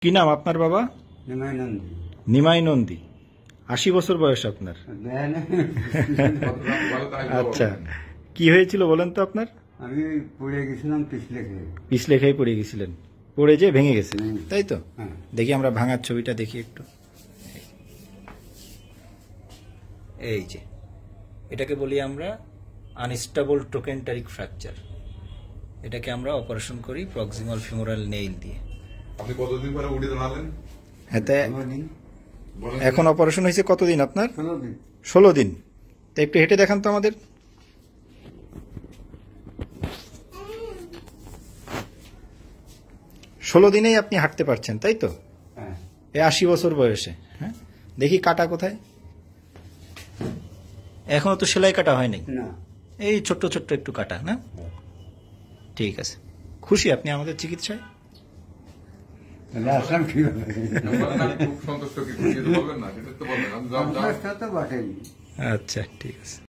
কি নাম আপনার বাবা? নিমাই নন্দী। নিমাই নন্দী। ৮০ বছর বয়স আপনার। আচ্ছা, কি হয়েছিল বলেন তো আপনার? আমি পড়ে গেছিলাম পিছলে খেয়ে পড়ে গেছিলেন, পড়ে যে ভেঙে গেছে, তাই তো? হ্যাঁ। দেখি আমরা ভাঙার ছবিটা দেখি একটু। এই যে এটাকে বলি আমরা আনস্টেবল ট্রোকেন্টারিক ফ্র্যাকচার। এটাকে আমরা অপারেশন করি প্রক্সিমাল ফিমোরাল নেইল দিয়ে। আপনি কতদিন পরে উঠে দাঁড়ালেন? হ্যাঁ, এখন অপারেশন হয়েছে কতদিন আপনার? 16 16 দিন। দিন। তা একটু হেঁটে দেখান তো আমাদের। ষোলো দিনেই আপনি হাঁটতে পারছেন, তাই তো? হ্যাঁ। এই ৮০ বছর বয়সে। হ্যাঁ, দেখি কাটা কোথায়? এখনো তো সেলাই কাটা হয় নাই, না। এই ছোট্ট ছোট্ট একটু কাটা না? ঠিক আছে, খুশি আপনি আমাদের চিকিৎসায়? আসলাম কিভাবে? খুব সন্তুষ্ট, কি খুশি বলবেন না? সেটা তো বলবেন। তো বটেই। আচ্ছা, ঠিক আছে।